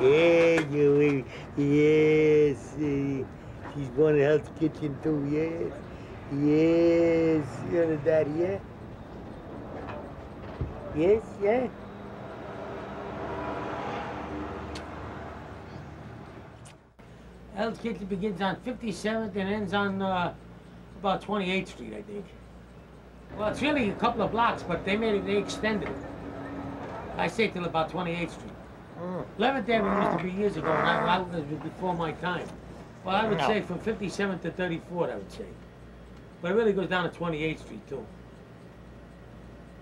Yeah, you, yes. She's born in Hell's Kitchen too, yes. Yes, you're the daddy, yeah? Yes, yeah. Hell's Kitchen begins on 57th and ends on about 28th Street, I think. Well, it's really a couple of blocks, but they extended it. I say till about 28th Street. 11th Avenue used to be years ago, and that was before my time. Well, I would say from 57th to 34th, I would say. But it really goes down to 28th Street, too.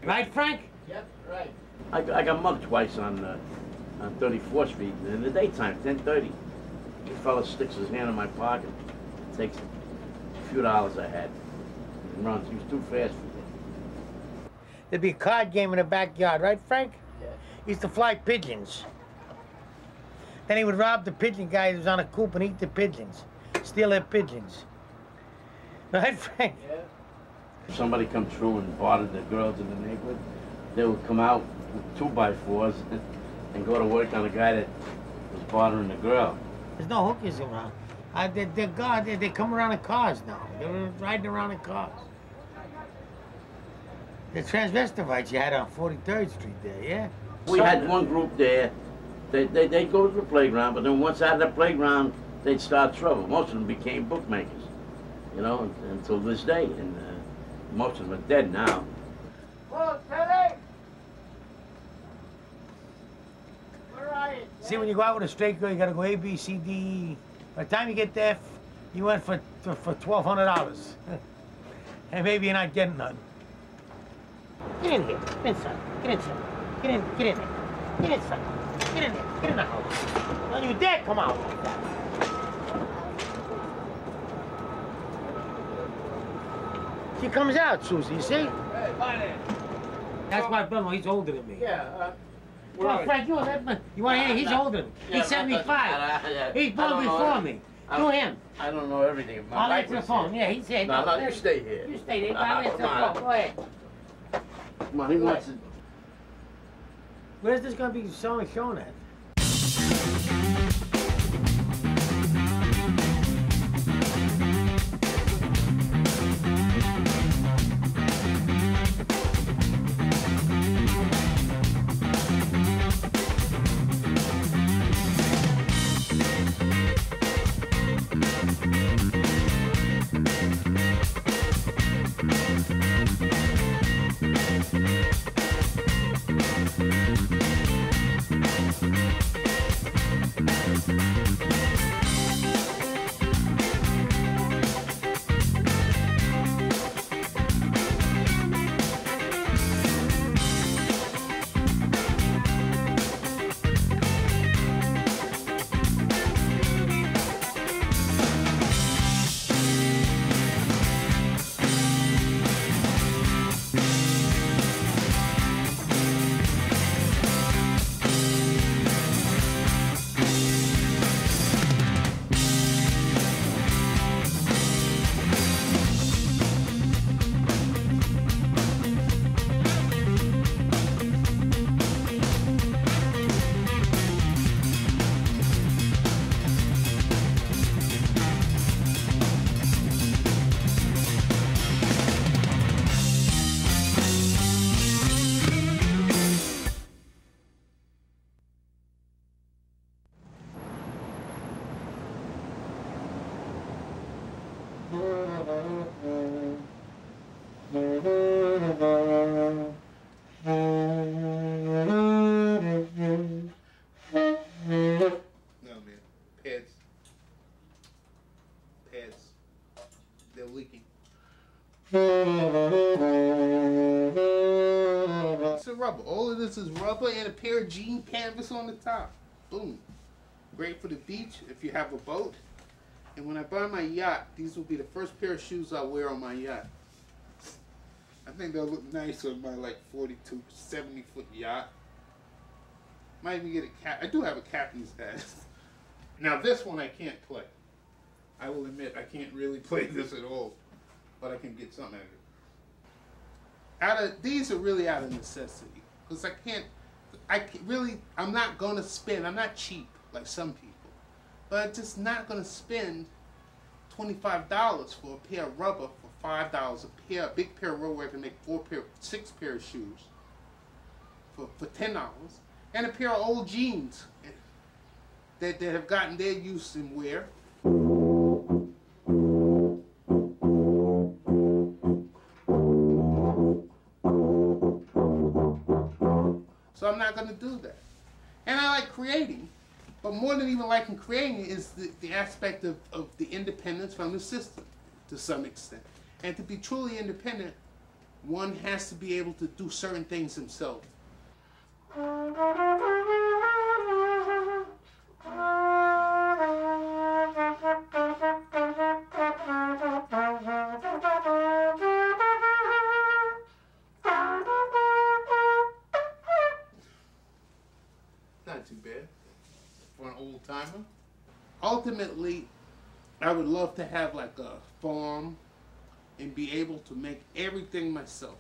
Right, Frank? Yep, right. I got mugged twice on 34th Street in the daytime, 10:30. The fella sticks his hand in my pocket, takes a few dollars I had, and runs. He was too fast for me. There'd be a card game in the backyard, right, Frank? Yeah. He used to fly pigeons. Then he would rob the pigeon guy who was on a coop and eat the pigeons. Steal their pigeons. Right, Frank? Yeah. If somebody come through and bothered the girls in the neighborhood, they would come out with 2x4s and go to work on the guy that was bothering the girl. There's no hookers around. They come around in cars now. They're riding around in cars. The transvestites you had on 43rd Street there, yeah? We had one group there. They'd go to the playground, but then once out of the playground, they'd start trouble. Most of them became bookmakers, you know, until this day. And most of them are dead now. Whoa, Teddy! Where are you? See, when you go out with a straight girl, you gotta go A, B, C, D, E. By the time you get to F, you went for $1,200. And maybe you're not getting none. Get in here. Get inside. Get inside. Get in there. Get inside. Get in there. Get in the house. Don't you dare come out like that. She comes out, Susie, you see? Hey, bye there. That's my brother. He's older than me. Yeah, Well, Frank, you want to hear? He's older than me. He's 75. He's born before me. Do him. I don't know everything. I'll answer the phone. Yeah, he's here. No, you stay here. You stay there. I'll answer the phone. Go ahead. Come on, he wants to... Where's this going to be shown at? They're leaking. It's a rubber. All of this is rubber and a pair of jean canvas on the top. Boom. Great for the beach if you have a boat. And when I buy my yacht, these will be the first pair of shoes I'll wear on my yacht. I think they'll look nice on my like 42, 70-foot yacht. Might even get a cap. I do have a captain's hat. Now this one I can't play. I will admit I can't really play this at all, but I can get something out of it. These are really out of necessity, because I'm not gonna spend. I'm not cheap. like some people. But I'm just not going to spend $25 for a pair of rubber for $5 a pair, a big pair of rubber where I can make 6 pair of shoes for $10, and a pair of old jeans that have gotten their use and wear. So I'm not going to do that. And I like creating, but more than even liking creating is the aspect of the independence from the system to some extent. And to be truly independent, one has to be able to do certain things himself. Not too bad for an old timer. Ultimately, I would love to have like a farm and be able to make everything myself.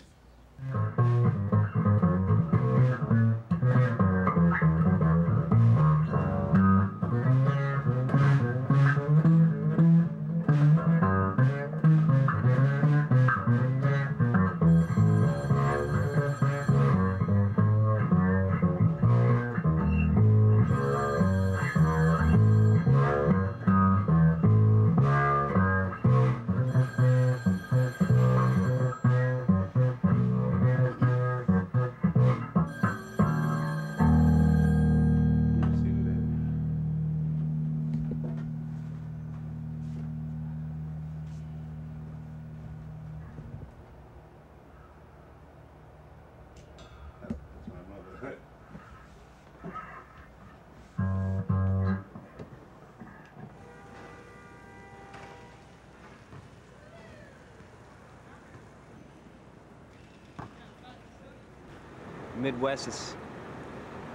Midwest is,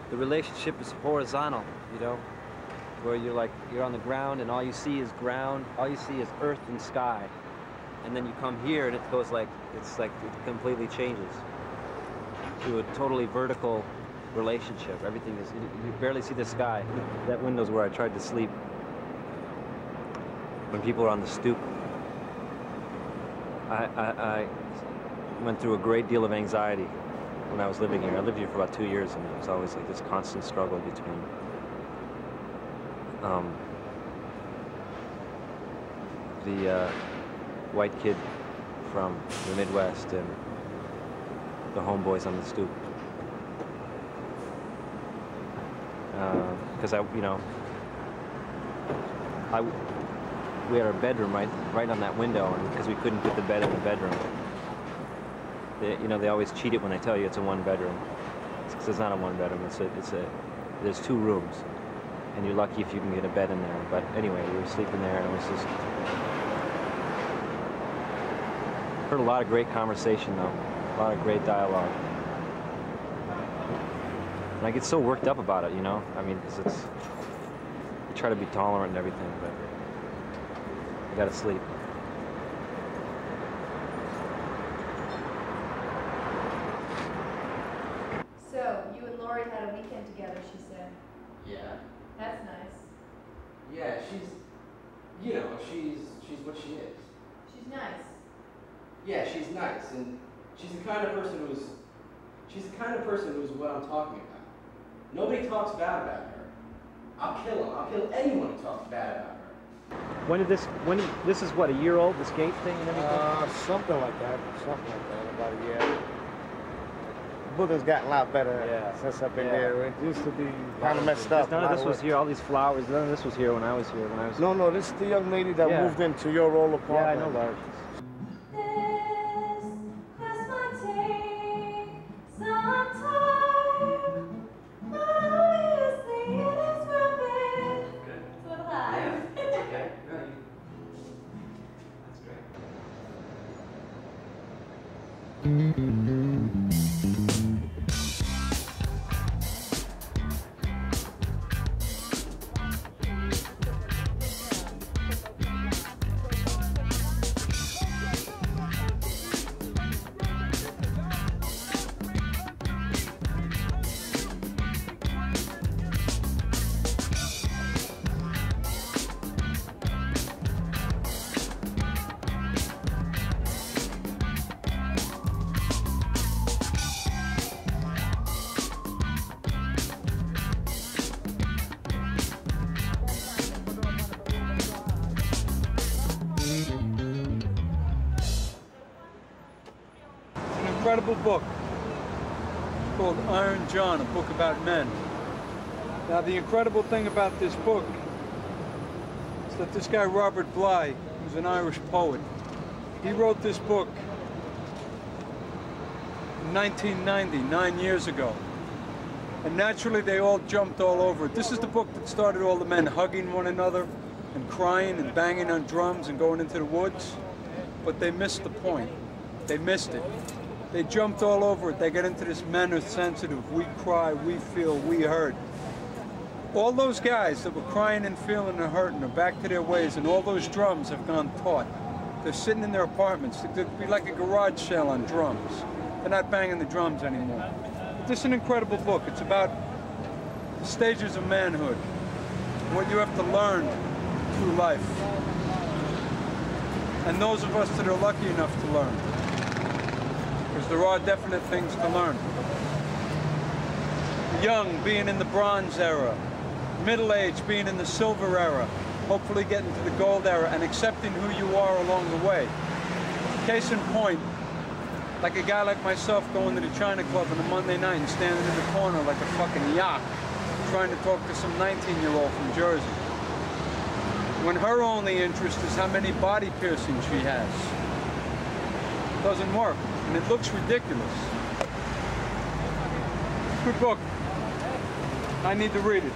the relationship is horizontal, you know, where you're on the ground and all you see is ground, all you see is earth and sky. And then you come here and it goes like, it completely changes to a totally vertical relationship. Everything is, you barely see the sky. That window's where I tried to sleep when people are on the stoop. I went through a great deal of anxiety when I was living here. I lived here for about 2 years, and it was always like this constant struggle between the white kid from the Midwest and the homeboys on the stoop. Because we had our bedroom right on that window, and because we couldn't put the bed in the bedroom. They always cheat it when they tell you it's a one-bedroom. It's not a one-bedroom. There's 2 rooms, and you're lucky if you can get a bed in there. But anyway, we were sleeping there, and it was just heard a lot of great conversation though, a lot of great dialogue, and I get so worked up about it, you know. I mean, because I try to be tolerant and everything, but I gotta sleep. Had a weekend together, she said. Yeah. That's nice. Yeah, she's what she is. She's nice. Yeah, she's nice, and she's the kind of person who's what I'm talking about. Nobody talks bad about her. I'll kill him. I'll kill anyone who talks bad about her. This is what, a year old, this gate thing and everything? Something like that, about a year. Buddha's gotten a lot better since I've been there. It used to be kind of messed up. None of this was here, all these flowers, none of this was here when I was here. No, this is the young lady that moved into your old apartment. Yeah, I know Larry. incredible book called Iron John, a book about men. Now, the incredible thing about this book is that this guy, Robert Bly, who's an Irish poet, he wrote this book in 1990, 9 years ago. And naturally, they all jumped all over it. This is the book that started all the men hugging one another and crying and banging on drums and going into the woods. But they missed the point. They missed it. They jumped all over it. They get into this men are sensitive, we cry, we feel, we hurt. All those guys that were crying and feeling and hurting are back to their ways, and all those drums have gone taut. They're sitting in their apartments. They'd be like a garage sale on drums. They're not banging the drums anymore. But this is an incredible book. It's about the stages of manhood, what you have to learn through life. And those of us that are lucky enough to learn, because there are definite things to learn. Young, being in the Bronze era, middle age, being in the Silver era, hopefully getting to the Gold era and accepting who you are along the way. Case in point, like a guy like myself going to the China Club on a Monday night and standing in the corner like a fucking yak, trying to talk to some 19-year-old from Jersey. When her only interest is how many body piercings she has. It doesn't work, and it looks ridiculous. Good book. I need to read it.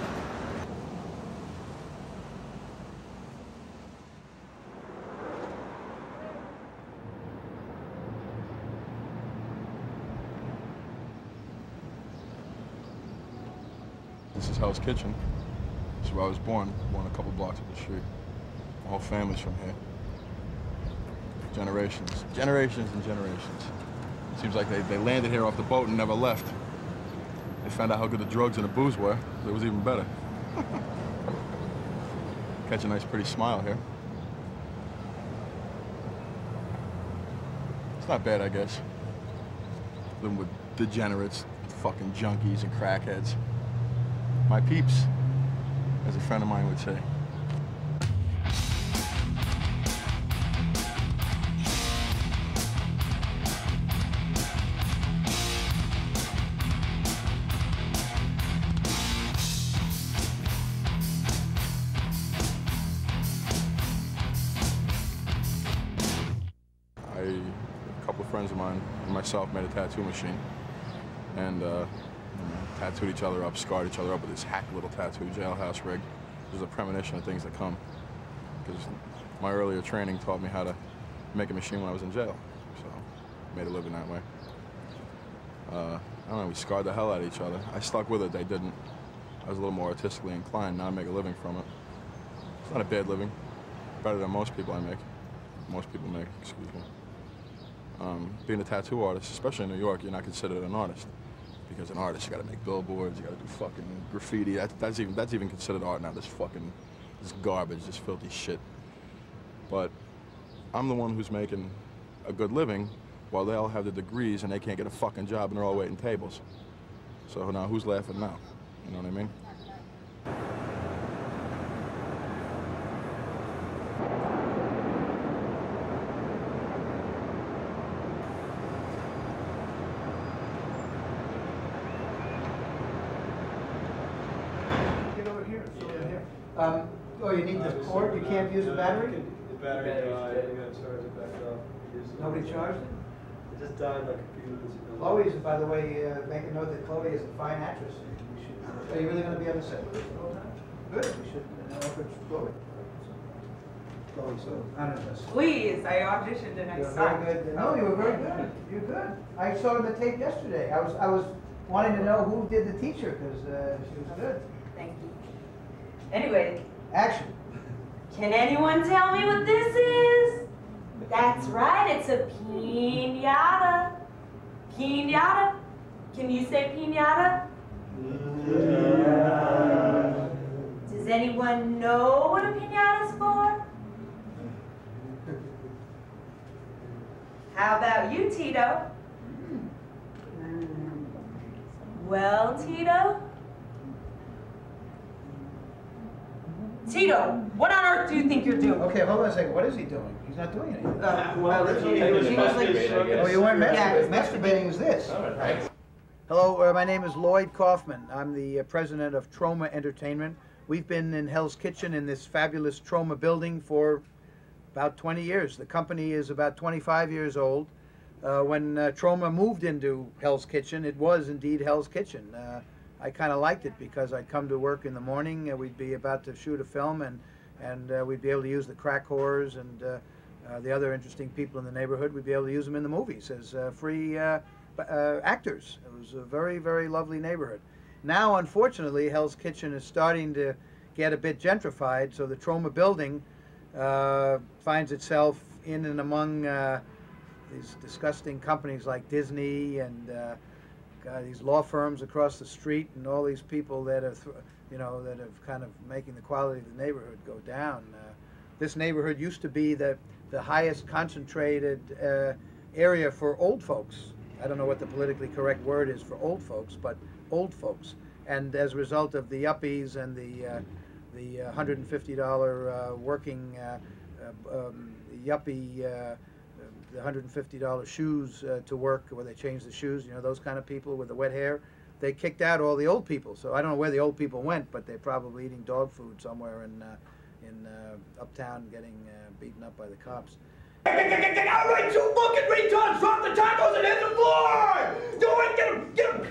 This is Hell's Kitchen. This is where I was born a couple blocks up the street. My whole family's from here. Generations and generations. It seems like they landed here off the boat and never left. They found out how good the drugs and the booze were. It was even better. Catch a nice pretty smile here. It's not bad, I guess. Living with degenerates, fucking junkies and crackheads. My peeps, as a friend of mine would say. A couple of friends of mine and myself made a tattoo machine, and tattooed each other up, scarred each other up with this hack little tattoo jailhouse rig. It was a premonition of things to come, because my earlier training taught me how to make a machine when I was in jail, so made a living that way. I don't know, we scarred the hell out of each other. I stuck with it, they didn't. I was a little more artistically inclined, now I make a living from it. It's not a bad living, better than most people make, excuse me. Being a tattoo artist, especially in New York, you're not considered an artist. Because an artist, you gotta make billboards, you gotta do fucking graffiti. That's even considered art now, this garbage, this filthy shit. But I'm the one who's making a good living while they all have the degrees and they can't get a fucking job and they're all waiting tables. So now who's laughing now? You know what I mean? Oh, you need the cord? You can't use a battery? The battery died, you gotta charge it back up. Nobody charged it? It just died like a few minutes ago. Chloe's, by the way, make a note that Chloe is a fine actress. Are you really going to be on the set? Good. We should offer Chloe. Chloe, so I don't know. Please, I auditioned and I sucked. Very good. No, you were very good. You're good. I saw the tape yesterday. I was wanting to know who did the teacher because she was good. Thank you. Anyway. Action. Can anyone tell me what this is? That's right, it's a piñata. Piñata. Can you say piñata? Yeah. Does anyone know what a piñata's for? How about you, Tito? Well, Tito? Tito, what on earth do you think you're doing? Okay, hold on a second. What is he doing? He's not doing anything. Oh, you weren't masturbating. Yeah. Masturbating is this. Hello, my name is Lloyd Kaufman. I'm the president of Troma Entertainment. We've been in Hell's Kitchen in this fabulous Troma building for about 20 years. The company is about 25 years old. When Troma moved into Hell's Kitchen, it was indeed Hell's Kitchen. I kind of liked it because I'd come to work in the morning, we'd be about to shoot a film, and we'd be able to use the crack whores and the other interesting people in the neighborhood. We'd be able to use them in the movies as free actors. It was a very, very lovely neighborhood. Now, unfortunately, Hell's Kitchen is starting to get a bit gentrified, so the Troma building finds itself in and among these disgusting companies like Disney and these law firms across the street, and all these people that are, that are kind of making the quality of the neighborhood go down. This neighborhood used to be the highest concentrated area for old folks. I don't know what the politically correct word is for old folks, but old folks. And as a result of the yuppies and the $150 working yuppie, the $150 shoes to work, where they change the shoes, those kind of people with the wet hair, they kicked out all the old people. So I don't know where the old people went, but they're probably eating dog food somewhere in uptown, getting beaten up by the cops. All right, you fucking retards, drop the tacos and hit the floor! Do it, get him!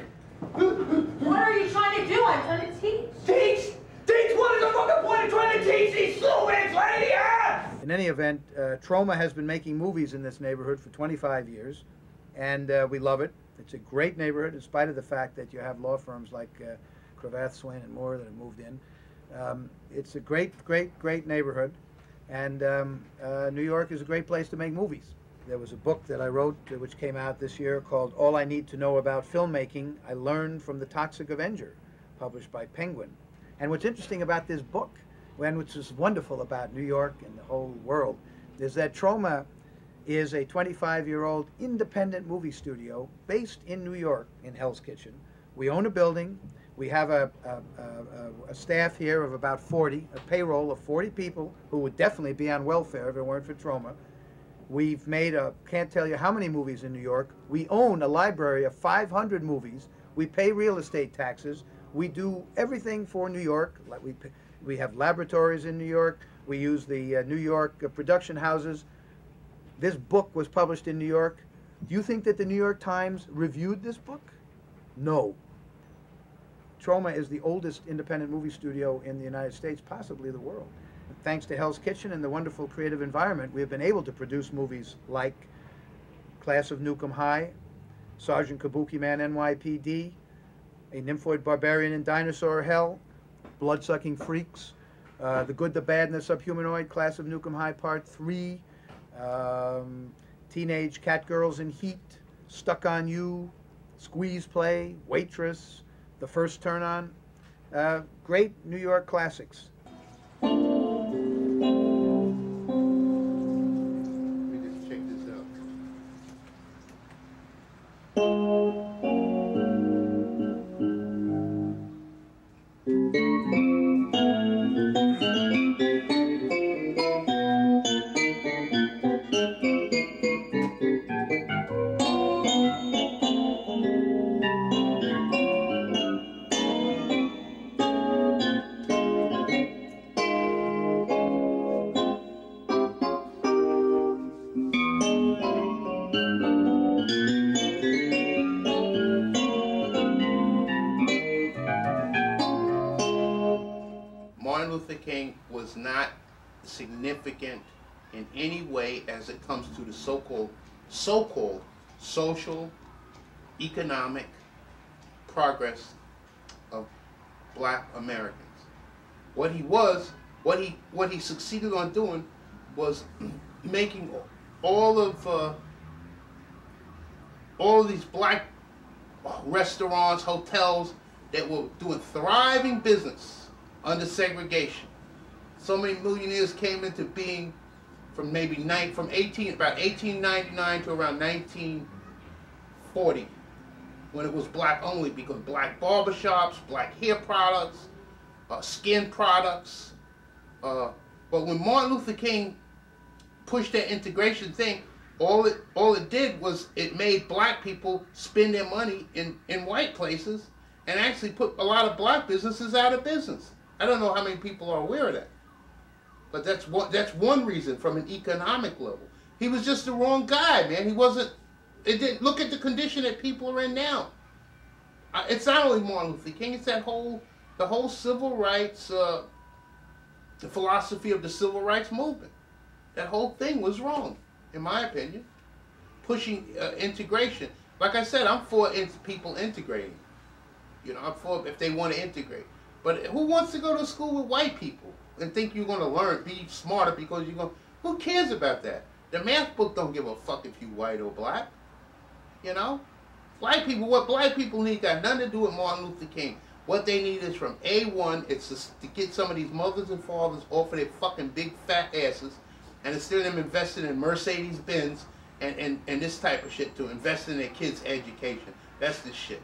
What are you trying to do? I'm trying to teach. Teach? Teach? What is the fucking point of trying to teach these slow-ass lady ass? In any event, Troma has been making movies in this neighborhood for 25 years, and we love it. It's a great neighborhood, in spite of the fact that you have law firms like Cravath, Swain, and Moore that have moved in. It's a great, great, great neighborhood, and New York is a great place to make movies. There was a book that I wrote, which came out this year, called All I Need to Know About Filmmaking, I Learned from the Toxic Avenger, published by Penguin. And what's interesting about this book, and which is wonderful about New York and the whole world, is that Troma is a 25-year-old independent movie studio based in New York in Hell's Kitchen. We own a building. We have a staff here of about 40, a payroll of 40 people who would definitely be on welfare if it weren't for Troma. We've made can't tell you how many movies in New York. We own a library of 500 movies. We pay real estate taxes. We do everything for New York. Like we have laboratories in New York. We use the New York production houses. This book was published in New York. Do you think that the New York Times reviewed this book? No. Troma is the oldest independent movie studio in the United States, possibly the world. Thanks to Hell's Kitchen and the wonderful creative environment, we have been able to produce movies like Class of Nukem High, Sergeant Kabuki Man NYPD, A Nymphoid Barbarian in Dinosaur Hell, Blood-Sucking Freaks, The Good, the Bad, and the Subhumanoid, Class of Nukem High Part 3, Teenage Catgirls in Heat, Stuck on You, Squeeze Play, Waitress, The First Turn On. Great New York classics. Let me just check this out. Martin Luther King was not significant in any way as it comes to the so-called social, economic progress of black Americans. What he succeeded on doing was making all of these black restaurants, hotels that were doing thriving business under segregation. So many millionaires came into being from about 1899 to around 1940, when it was black only, because black barbershops, black hair products, skin products, But when Martin Luther King pushed that integration thing, all it did was it made black people spend their money in white places and actually put a lot of black businesses out of business. I don't know how many people are aware of that. But that's one reason from an economic level. He was just the wrong guy, man. He wasn't. It didn't look at the condition that people are in now. It's not only Martin Luther King. It's the whole civil rights, the philosophy of the civil rights movement. That whole thing was wrong, in my opinion. Pushing integration. Like I said, I'm for people integrating. You know, I'm for if they want to integrate. But who wants to go to school with white people and think you're going to learn, be smarter because you're going? Who cares about that? The math book don't give a fuck if you white or black. You know, black people. What black people need got nothing to do with Martin Luther King. What they need is from A1. It's to get some of these mothers and fathers off of their fucking big fat asses, and instead of them investing in Mercedes Benz and this type of shit, to invest in their kids' education. That's the shit.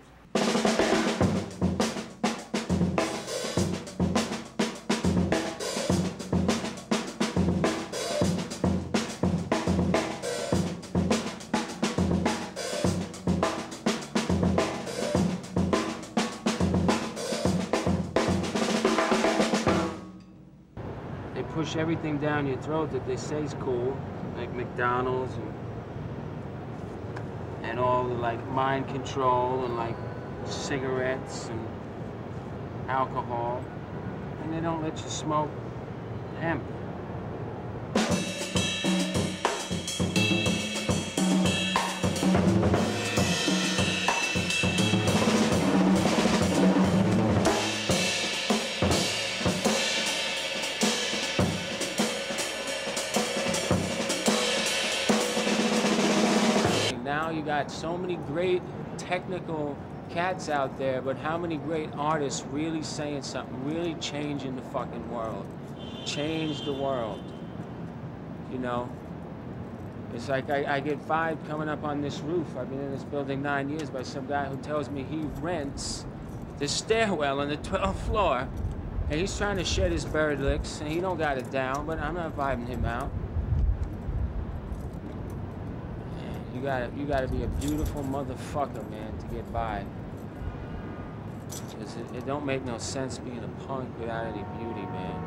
Push everything down your throat that they say is cool, like McDonald's and all the like mind control and like cigarettes and alcohol, and they don't let you smoke hemp. You got so many great technical cats out there, but how many great artists really saying something, really changing the fucking world? Change the world. You know? It's like I get vibed coming up on this roof. I've been in this building 9 years by some guy who tells me he rents the stairwell on the 12th floor, and he's trying to shed his bird licks, and he don't got it down, but I'm not vibing him out. You gotta be a beautiful motherfucker, man, to get by. Because it don't make no sense being a punk without any beauty, man.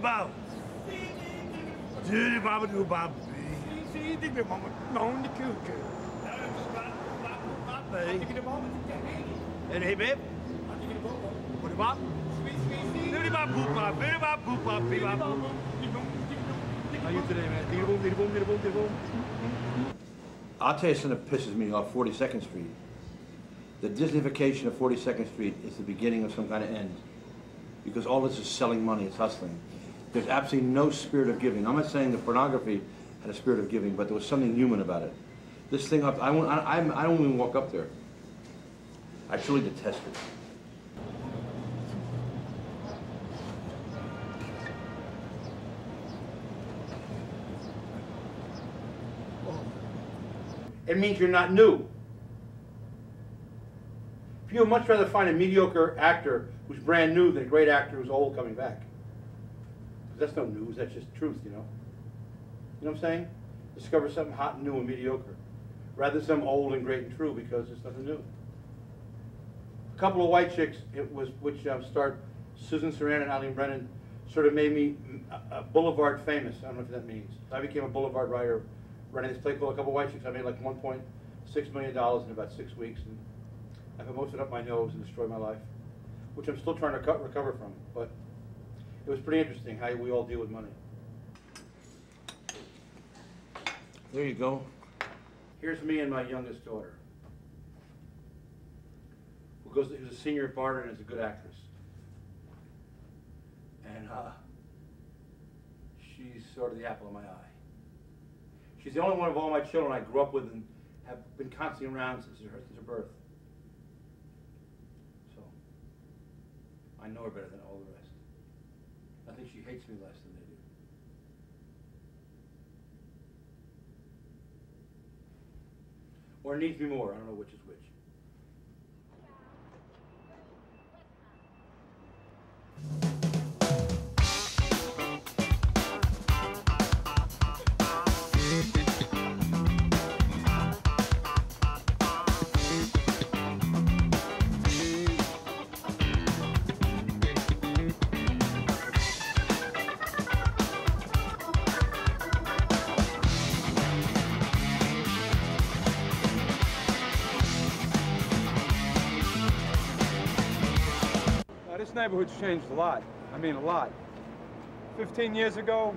Baba Diddy Baba do Baba. And hey babe. What about? How you today, man? I'll tell you something that pisses me off 42nd Street. The Disneyfication of 42nd Street is the beginning of some kind of end, because all this is selling money, it's hustling. There's absolutely no spirit of giving. I'm not saying the pornography had a spirit of giving, but there was something human about it. This thing up, I don't even walk up there. I truly detest it. It means you're not new. If you would much rather find a mediocre actor who's brand new than a great actor who's old coming back. Because that's no news, that's just truth, you know? You know what I'm saying? Discover something hot and new and mediocre, rather than some old and great and true, because there's nothing new. A couple of white chicks, which starred Susan Sarandon and Eileen Brennan, sort of made me boulevard famous. I don't know what that means. I became a boulevard writer, running this play called A Couple of White Chicks. I made like $1.6 million in about 6 weeks, and I put most of it up my nose and destroyed my life, which I'm still trying to recover from. But it was pretty interesting how we all deal with money. There you go. Here's me and my youngest daughter, who's a senior at Barter and is a good actress. And she's sort of the apple of my eye. She's the only one of all my children I grew up with and have been constantly around since her birth. So, I know her better than all the rest. I think she hates me less than they do. Or needs me more, I don't know which is which. This neighborhood's changed a lot. I mean, a lot. 15 years ago,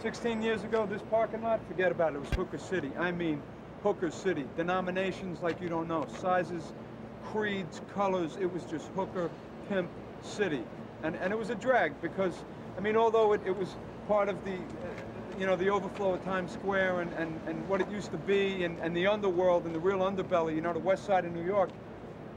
16 years ago, this parking lot, forget about it. It was Hooker City. I mean, Hooker City. Denominations like you don't know. Sizes, creeds, colors. It was just Hooker, Pimp City. And it was a drag because, I mean, although it was part of the, you know, the overflow of Times Square and what it used to be and the underworld and the real underbelly, you know, the west side of New York,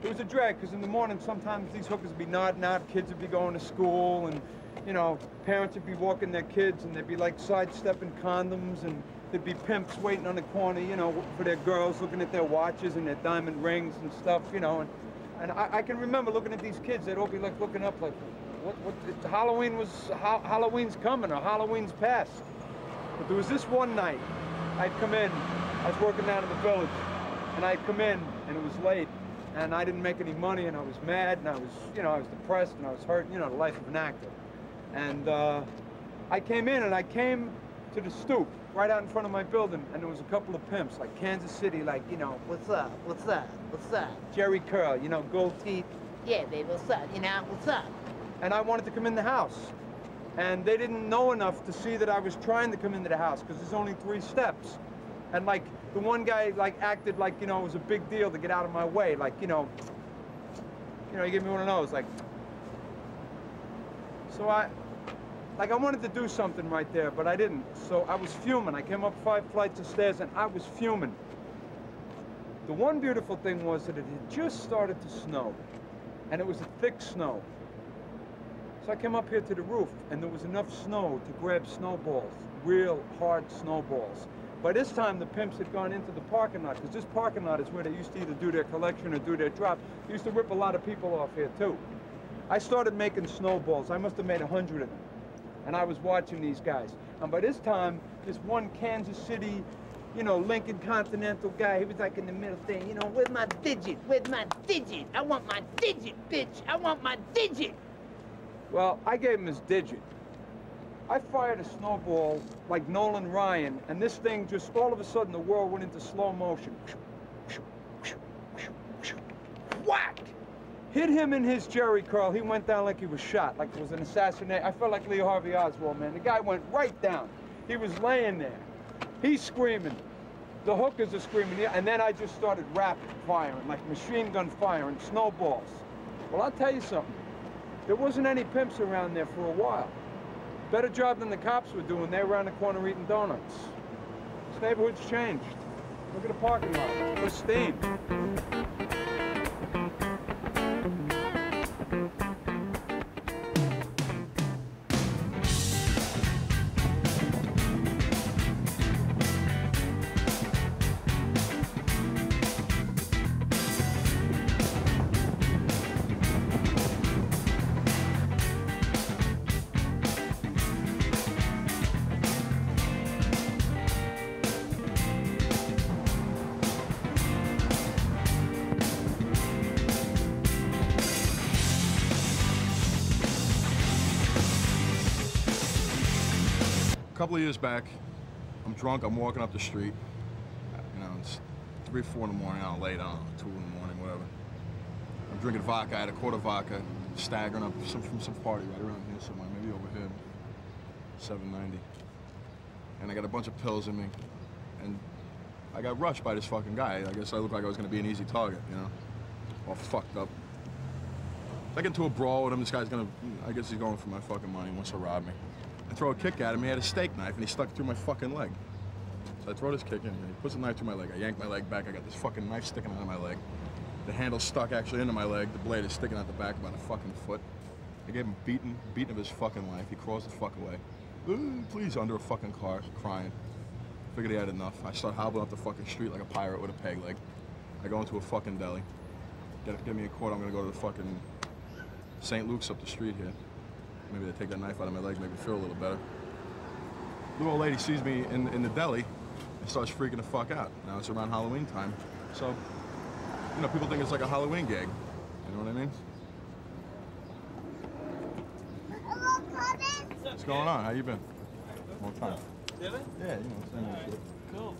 it was a drag because in the morning sometimes these hookers would be nodding out, kids would be going to school, and you know, parents would be walking their kids and they'd be like sidestepping condoms, and there'd be pimps waiting on the corner, you know, for their girls, looking at their watches and their diamond rings and stuff, you know. And I can remember looking at these kids, they'd all be like looking up like, Halloween's coming or Halloween's past. But there was this one night, I'd come in, I was working down in the village, and I'd come in and it was late. And I didn't make any money, and I was mad, and I was, you know, I was depressed, and I was hurt, you know, the life of an actor. And I came in, and I came to the stoop right out in front of my building, and there was a couple of pimps, like Kansas City, like, you know, what's up, what's up, what's up? Jerry Curl, you know, gold teeth. Yeah, baby, what's up, you know, what's up? And I wanted to come in the house. And they didn't know enough to see that I was trying to come into the house, because there's only 3 steps. And like, the one guy like acted like, you know, it was a big deal to get out of my way. Like, you know, he gave me one of those, like. So I wanted to do something right there, but I didn't. So I was fuming. I came up 5 flights of stairs and I was fuming. The one beautiful thing was that it had just started to snow, and it was a thick snow. So I came up here to the roof, and there was enough snow to grab snowballs, real hard snowballs. By this time, the pimps had gone into the parking lot, because this parking lot is where they used to either do their collection or do their drop. They used to rip a lot of people off here, too. I started making snowballs. I must have made 100 of them. And I was watching these guys. And by this time, this one Kansas City, you know, Lincoln Continental guy, he was like in the middle thing, you know, where's my digit? Where's my digit? I want my digit, bitch. I want my digit. Well, I gave him his digit. I fired a snowball like Nolan Ryan, and this thing just, all of a sudden, the world went into slow motion. Whack! Hit him in his Jerry curl. He went down like he was shot, like it was an assassination. I felt like Lee Harvey Oswald, man. The guy went right down. He was laying there. He's screaming. The hookers are screaming, yeah, and then I just started rapid firing, like machine gun firing, snowballs. Well, I'll tell you something. There wasn't any pimps around there for a while. Better job than the cops were doing. They were around the corner eating donuts. This neighborhood's changed. Look at the parking lot. Pristine. A couple of years back, I'm drunk, I'm walking up the street. You know, it's 3 or 4 in the morning, I'm late, I don't know, 2 in the morning, whatever. I'm drinking vodka, I had a quart of vodka, staggering up from some party right around here somewhere, maybe over here, 790. And I got a bunch of pills in me, and I got rushed by this fucking guy. I guess I looked like I was gonna be an easy target, you know, all fucked up. So I get into a brawl with him, this guy's gonna, I guess he's going for my fucking money, he wants to rob me. I throw a kick at him, he had a steak knife, and he stuck it through my fucking leg. So I throw this kick in, and he puts the knife through my leg. I yank my leg back, I got this fucking knife sticking out of my leg. The handle's stuck actually into my leg, the blade is sticking out the back about a fucking foot. I gave him beating of his fucking life. He crawls the fuck away. Please, under a fucking car, crying. Figured he had enough. I start hobbling up the fucking street like a pirate with a peg leg. I go into a fucking deli. Get me a quart, I'm gonna go to the fucking St. Luke's up the street here. Maybe they take that knife out of my leg, make me feel a little better. Little old lady sees me in the deli and starts freaking the fuck out. Now it's around Halloween time, so, you know, people think it's like a Halloween gag. You know what I mean? What's going on? How you been? Long time. Really? Yeah, you know, same old shit. Cool.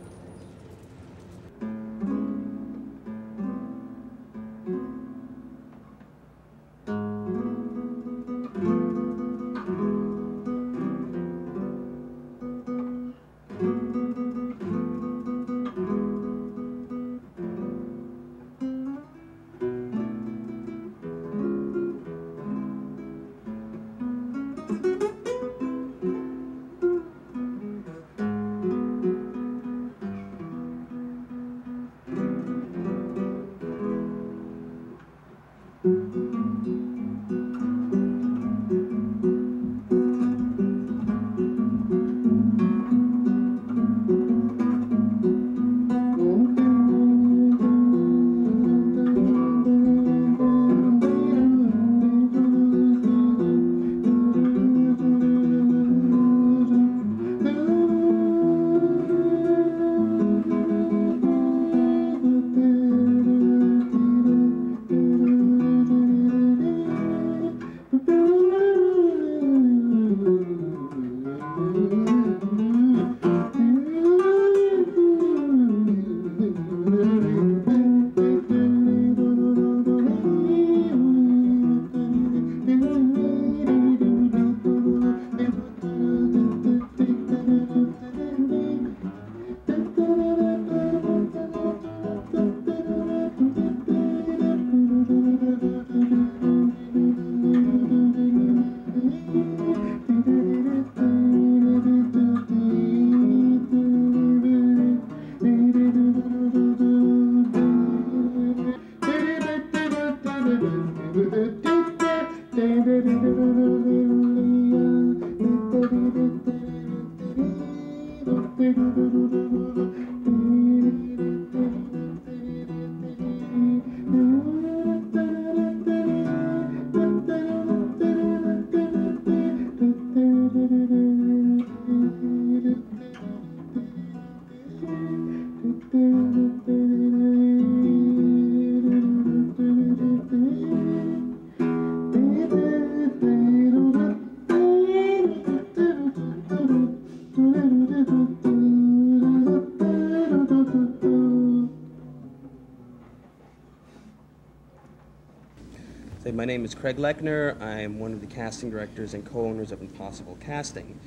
My name is Craig Lechner. I'm one of the casting directors and co-owners of Impossible Casting.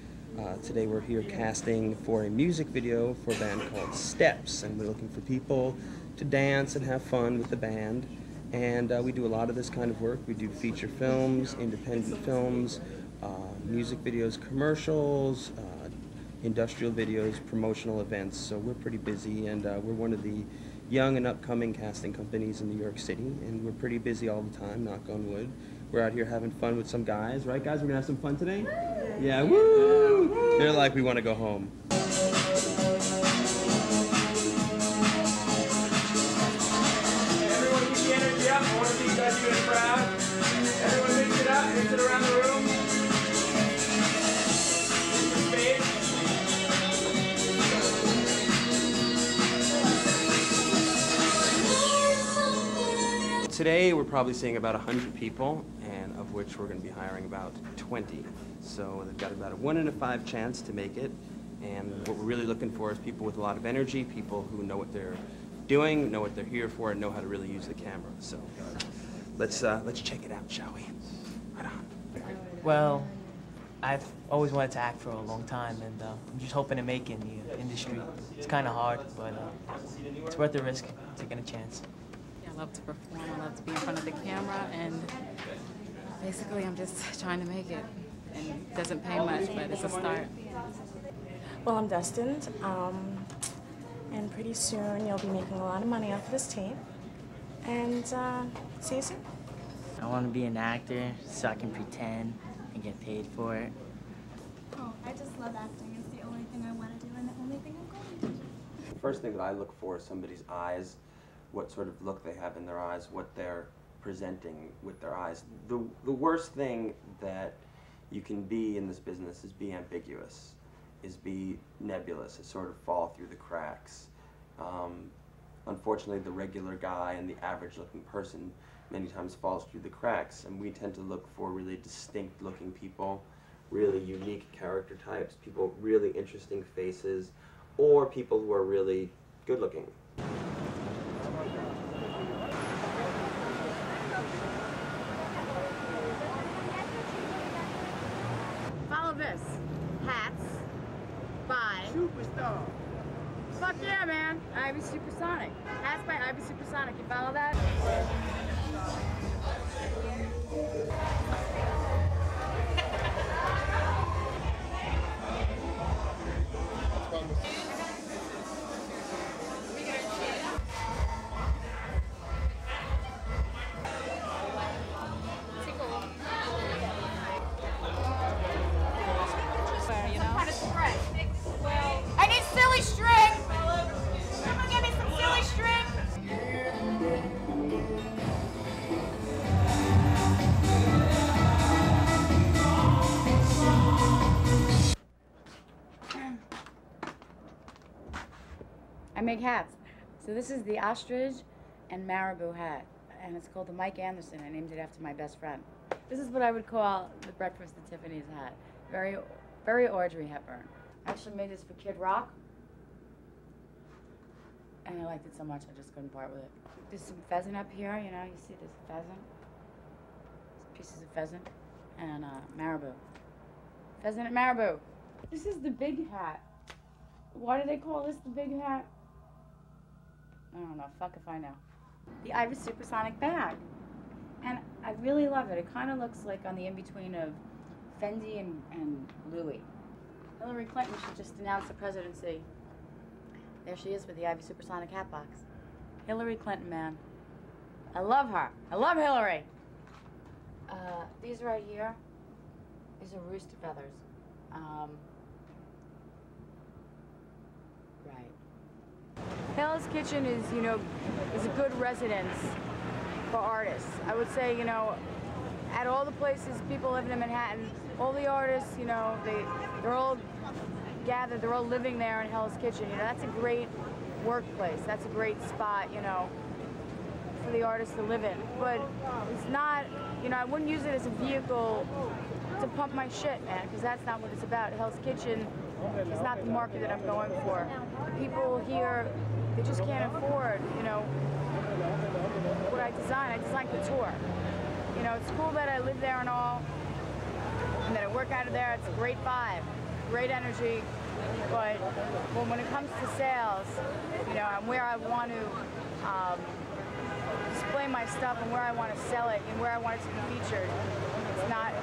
Today we're here casting for a music video for a band called Steps, and we're looking for people to dance and have fun with the band. And we do a lot of this kind of work. We do feature films, independent films, music videos, commercials, industrial videos, promotional events. So we're pretty busy, and we're one of the young and upcoming casting companies in New York City, and we're pretty busy all the time, knock on wood. We're out here having fun with some guys, right guys? We're gonna have some fun today? Yeah, woo! They're like, we wanna go home. Everyone keep the energy up. I want to see you guys do it proud. Everyone mix it up, mix it around the room. Today we're probably seeing about 100 people, and of which we're going to be hiring about 20. So they've got about a 1 in 5 chance to make it, and what we're really looking for is people with a lot of energy, people who know what they're doing, know what they're here for, and know how to really use the camera. So let's check it out, shall we? Right on. Well, I've always wanted to act for a long time, and I'm just hoping to make it in the industry. It's kind of hard, but it's worth the risk, taking a chance. I love to perform, I love to be in front of the camera, and basically I'm just trying to make it. And it doesn't pay much, but it's a start. Well, I'm destined, and pretty soon you'll be making a lot of money off of this tape. And see you soon. I want to be an actor so I can pretend and get paid for it. Oh, I just love acting. It's the only thing I want to do and the only thing I'm going to do. The first thing that I look for is somebody's eyes, what sort of look they have in their eyes, what they're presenting with their eyes. The worst thing that you can be in this business is be ambiguous, is be nebulous, is sort of fall through the cracks. Unfortunately, the regular guy and the average-looking person many times falls through the cracks, and we tend to look for really distinct-looking people, really unique character types, people with really interesting faces, or people who are really good-looking. Follow this. Hats by Superstar. Fuck yeah, man. Ivy Supersonic. Hats by Ivy Supersonic. You follow that? I need silly string! Someone give me some silly string! I make hats. So this is the ostrich and marabou hat, and it's called the Mike Anderson. I named it after my best friend. This is what I would call the Breakfast at Tiffany's hat. Very, very Audrey Hepburn. I actually made this for Kid Rock, and I liked it so much I just couldn't part with it. There's some pheasant up here, you know, you see this pheasant. There's pieces of pheasant and marabou. Pheasant and marabou. This is the big hat. Why do they call this the big hat? I don't know, fuck if I know. The Ivy Supersonic bag. And I really love it. It kind of looks like on the in-between of Fendi and Louis. Hillary Clinton should just announce the presidency. There she is with the Ivy Supersonic hat box. Hillary Clinton, man. I love her. I love Hillary. These right here, these are rooster feathers. Right. Hell's Kitchen is, you know, is a good residence for artists. I would say, you know, at all the places people living in Manhattan, all the artists, you know, they're all gathered, they're all living there in Hell's Kitchen. You know, that's a great workplace. That's a great spot, you know, for the artists to live in. But it's not, you know, I wouldn't use it as a vehicle to pump my shit, man, because that's not what it's about. Hell's Kitchen is not the market that I'm going for. The people here, they just can't afford, you know, what I design. I design couture. You know, it's cool that I live there and all, and that I work out of there. It's a great vibe. great energy, but when it comes to sales, you know, and where I want to display my stuff and where I want to sell it and where I want it to be featured, it's not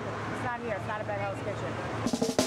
here. It's not about Hell's Kitchen.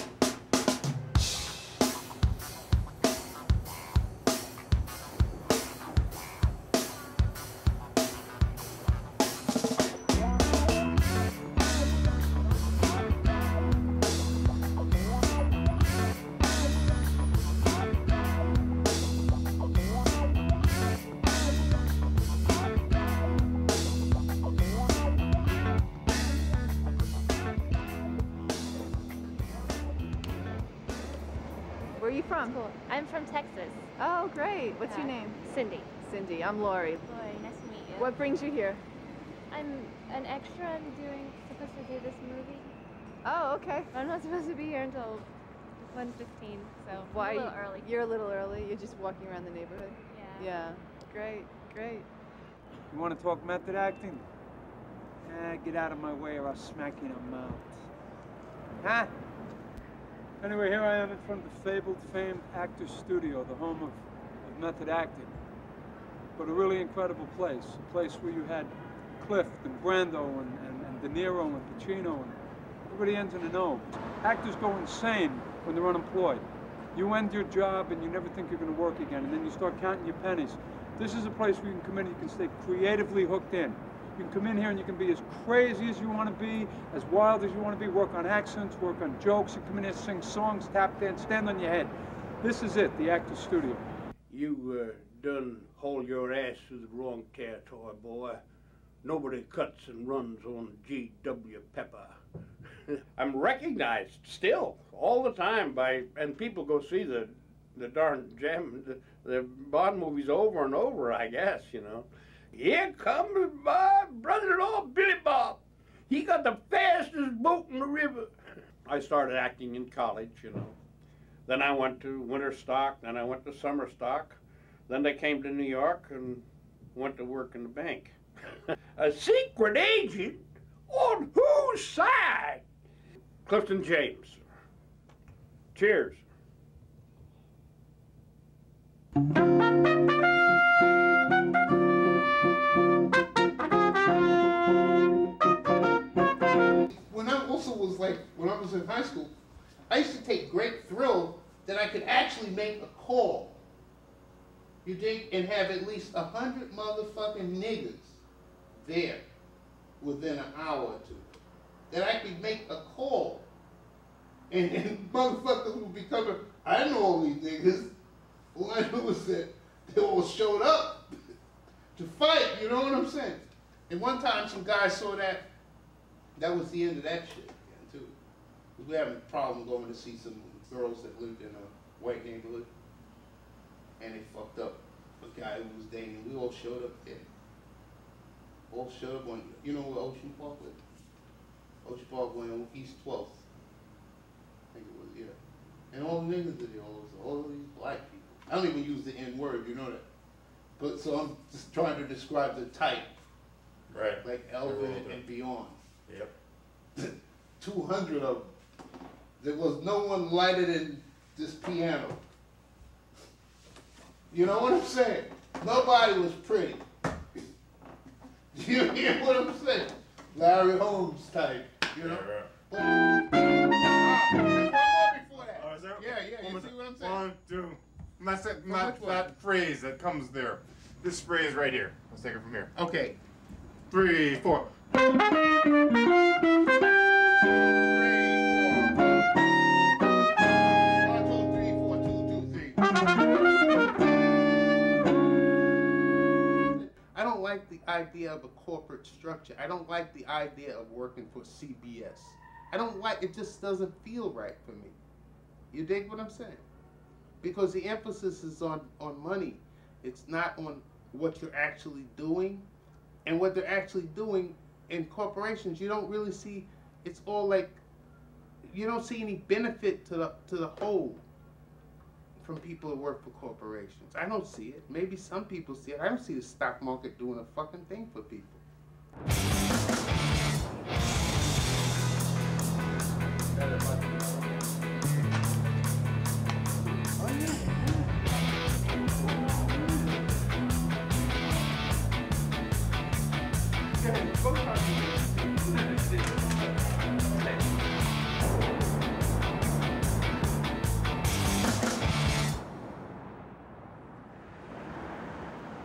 Where are you from? Cool. I'm from Texas. Oh, great. What's your name? Cindy. Cindy. I'm Lori. Lori, nice to meet you. What brings you here? I'm an extra. I'm supposed to do this movie. Oh, okay. I'm not supposed to be here until 1:15, so Why? I'm a little early. You're a little early. You're just walking around the neighborhood. Yeah. Yeah. Great. Great. You want to talk method acting? Get out of my way or I'll smack you in the mouth. Huh? Anyway, here I am in front of the fabled, famed Actors Studio, the home of method acting. But a really incredible place, a place where you had Cliff and Brando and De Niro and Pacino and everybody ends in the know. Actors go insane when they're unemployed. You end your job and you never think you're going to work again, and then you start counting your pennies. This is a place where you can come in and you can stay creatively hooked in. You can come in here and you can be as crazy as you want to be, as wild as you want to be, work on accents, work on jokes. You come in here, sing songs, tap dance, stand on your head. This is it, the Actors Studio. You done haul your ass through the wrong territory, boy. Nobody cuts and runs on G.W. Pepper. I'm recognized still, all the time, and people go see the darn the Bond movies over and over, I guess, you know. Here comes my brother-in-law, Billy Bob. He got the fastest boat in the river. I started acting in college, you know. Then I went to winter stock, then I went to summer stock. Then they came to New York and went to work in the bank. A secret agent? On whose side? Clifton James. Cheers. When I was in high school, I used to take great thrill that I could actually make a call. You dig? And have at least 100 motherfucking niggas there within an hour or two. That I could make a call. And motherfuckers would be coming. I didn't know all these niggas. All I knew was that they all showed up to fight, you know what I'm saying? And one time some guys saw that. That was the end of that shit. We were having a problem going to see some girls that lived in a white neighborhood, and they fucked up a guy who was dating. We all showed up there. All showed up on, you know where Ocean Park was? Ocean Park went on East 12th. I think it was, yeah. And all the niggas are there, all these black people. I don't even use the N-word, you know that. But so I'm just trying to describe the type. Right. Like Elvin and beyond. Yep. 200 of them. There was no one lighter than this piano. You know what I'm saying? Nobody was pretty. You hear what I'm saying? Larry Holmes type, you know? Yeah, right. Before that. Oh, is there? Yeah, you see what I'm saying? 1, 2. Not that phrase that comes there. This spray is right here. Let's take it from here. Okay. 3, 4. I don't like the idea of a corporate structure. I don't like the idea of working for CBS. I don't like, it just doesn't feel right for me. You dig what I'm saying? Because the emphasis is on money. It's not on what you're actually doing. And what they're actually doing in corporations, you don't really see, it's all like, you don't see any benefit to the whole from people who work for corporations. I don't see it. Maybe some people see it. I don't see the stock market doing a fucking thing for people.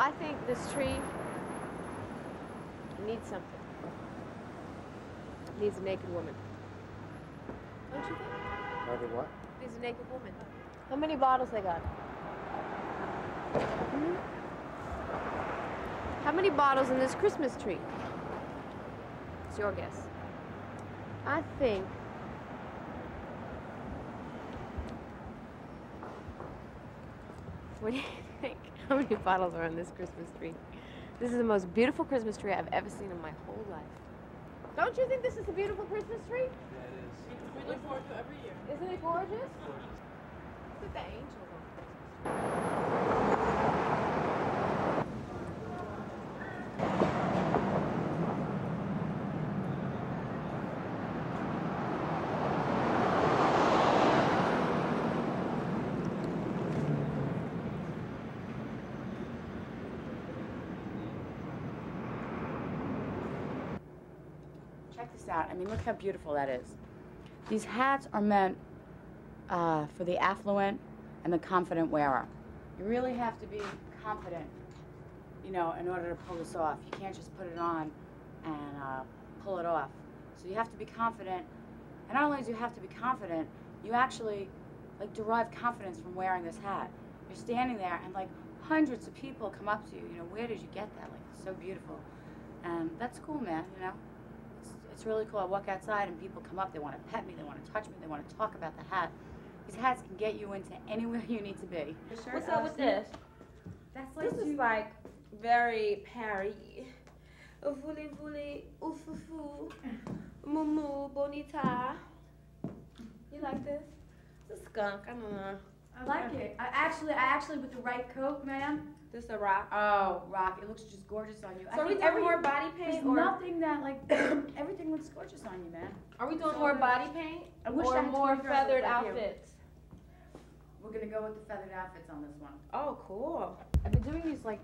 I think this tree needs something. It needs a naked woman. Don't you think? Maybe what? It needs a naked woman. How many bottles they got? Hmm? How many bottles in this Christmas tree? It's your guess. I think what do you think? How many bottles are on this Christmas tree? This is the most beautiful Christmas tree I've ever seen in my whole life. Don't you think this is a beautiful Christmas tree? Yeah, it is. We look forward to it every year. Isn't it gorgeous? Look at the angels on Check this out. I mean, look how beautiful that is. These hats are meant for the affluent and the confident wearer. You really have to be confident, you know, in order to pull this off. You can't just put it on and pull it off. So you have to be confident. And not only do you have to be confident, you actually like derive confidence from wearing this hat. You're standing there and like hundreds of people come up to you. You know, where did you get that? Like, it's so beautiful. And that's cool, man, you know. It's really cool. I walk outside and people come up, they want to pet me, they want to touch me, they want to talk about the hat. These hats can get you into anywhere you need to be. What's up with this? That's like This is like very Paris. Voulez voulez, oufou, mumu, bonita. You like this? It's a skunk. I don't know. I like it. I actually, with the right coat, man. This a rock. Oh, rock. It looks just gorgeous on you. So are we doing more body paint? There's Or nothing that, like, everything looks gorgeous on you, man. are we doing more body paint? I wish Or I had more 20 dresses feathered like you. outfits? We're gonna go with the feathered outfits on this one. Oh, cool. I've been doing these, like,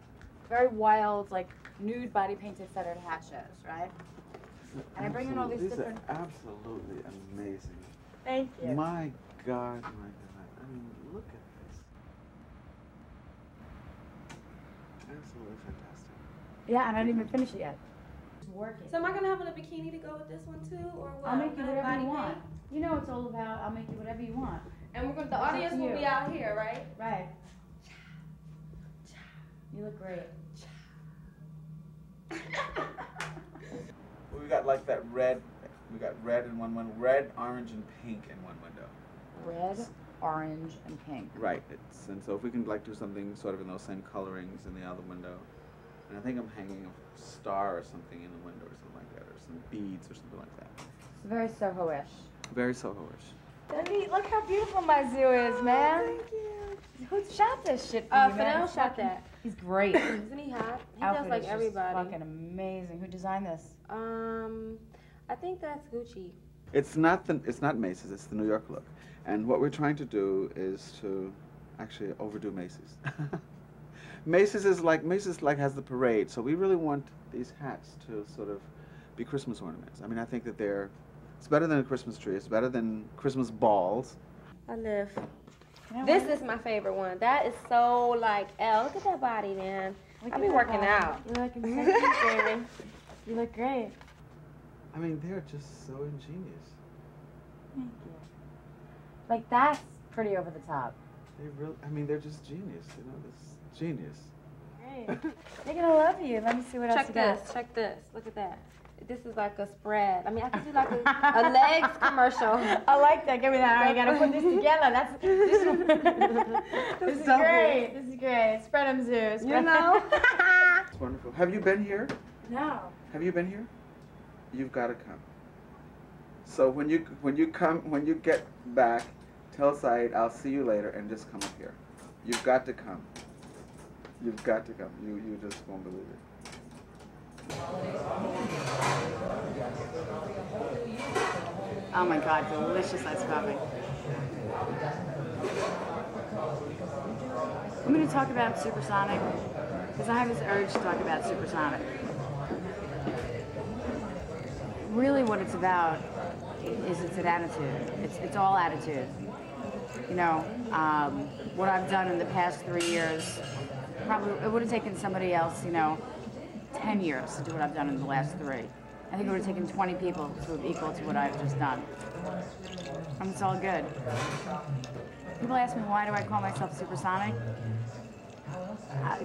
very wild, like, nude body painted feathered hat shows, right? And I bring in all these different... These are absolutely amazing. Thank you. My God, my God. I mean, look at this. Absolutely fantastic. Yeah, and I didn't even finish it yet. It's working. So am I gonna have on a bikini to go with this one too, or what? I'll make you Not whatever body you want. paint? You know what it's all about. I'll make you whatever you want. And we're gonna. The It's up audience to will you. be out here, right? Right. You look great. We got like that red. We got red in one window, red, orange, and pink in one window. Red, orange, and pink. Right. And so if we can like do something sort of in those same colorings in the other window, and I think I'm hanging a star or something in the window or something like that, or some beads or something like that. It's very Soho-ish. Very Soho-ish. Debbie, look how beautiful my zoo is, man. Thank you. Who shot this shit for you, man? Fidel It's shot fucking- that. He's great. Isn't he hot? He does Outfit like is just everybody. fucking amazing. Who designed this? I think that's Gucci. It's not Macy's. It's the New York look, and what we're trying to do is to actually overdo Macy's. Macy's has the parade, so we really want these hats to sort of be Christmas ornaments. I mean, I think that it's better than a Christmas tree. It's better than Christmas balls. I live. This is my favorite one. That is so like, look at that body, man. Look I at be that working body. out. You look amazing. You look great. I mean, they're just so ingenious. Thank you. Like, that's pretty over the top. They're just genius. You know, this genius. Great. They're gonna love you. Let me see what else you got. Check this. Look at that. This is like a spread. I mean, I could do like a legs commercial. I like that. Give me that. All right, I gotta put this together. This is great. This is great. Spread them zoos. You know? It's wonderful. Have you been here? No. Have you been here? You've got to come. So when you get back, tell Saeed I'll see you later, and just come up here. You've got to come. You've got to come. You just won't believe it. Oh my God, delicious ice coffee. I'm going to talk about Supersonic because I have this urge to talk about Supersonic. Really what it's about is it's an attitude. It's all attitude. You know, what I've done in the past 3 years Probably, it would have taken somebody else, you know, 10 years to do what I've done in the last 3. I think it would have taken 20 people to have equal to what I've just done. And it's all good. People ask me, why do I call myself Supersonic?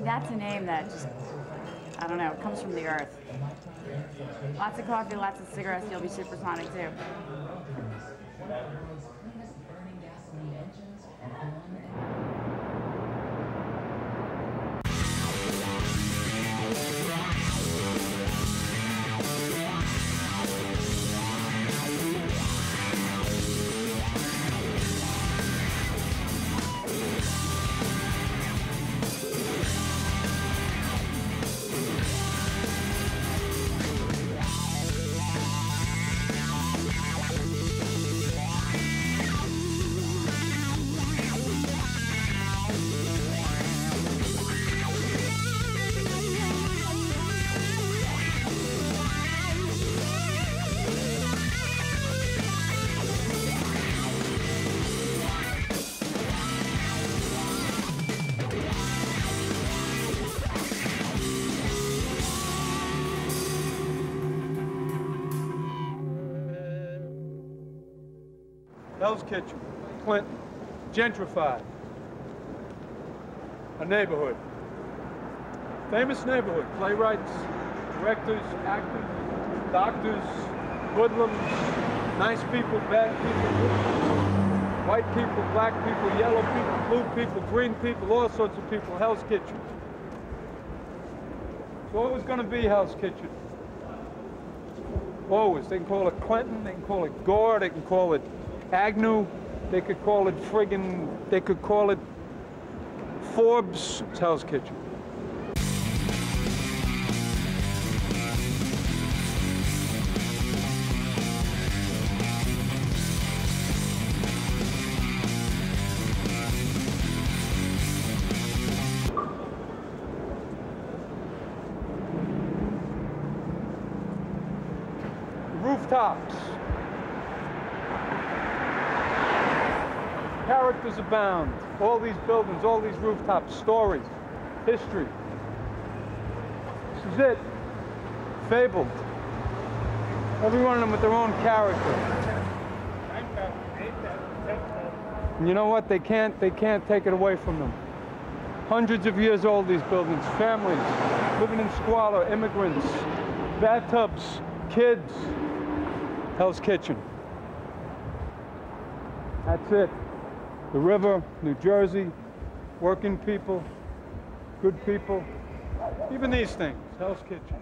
That's a name that just, I don't know, it comes from the earth. Lots of coffee, lots of cigarettes, you'll be supersonic too. Hell's Kitchen, Clinton, gentrified. A neighborhood. Famous neighborhood. Playwrights, directors, actors, doctors, hoodlums, nice people, bad people, white people, black people, yellow people, blue people, green people, all sorts of people. Hell's Kitchen. It's always going to be Hell's Kitchen. Always. They can call it Clinton, they can call it Gore, they can call it Agnew, they could call it friggin', they could call it Forbes. It's Hell's Kitchen. Rooftops. Characters abound. All these buildings, all these rooftops, stories, history. This is it. Fabled. Every one of them with their own character. And you know what? They can't take it away from them. Hundreds of years old, these buildings. Families living in squalor, immigrants, bathtubs, kids. Hell's Kitchen. That's it. The river, New Jersey, working people, good people, even these things, Hell's Kitchen.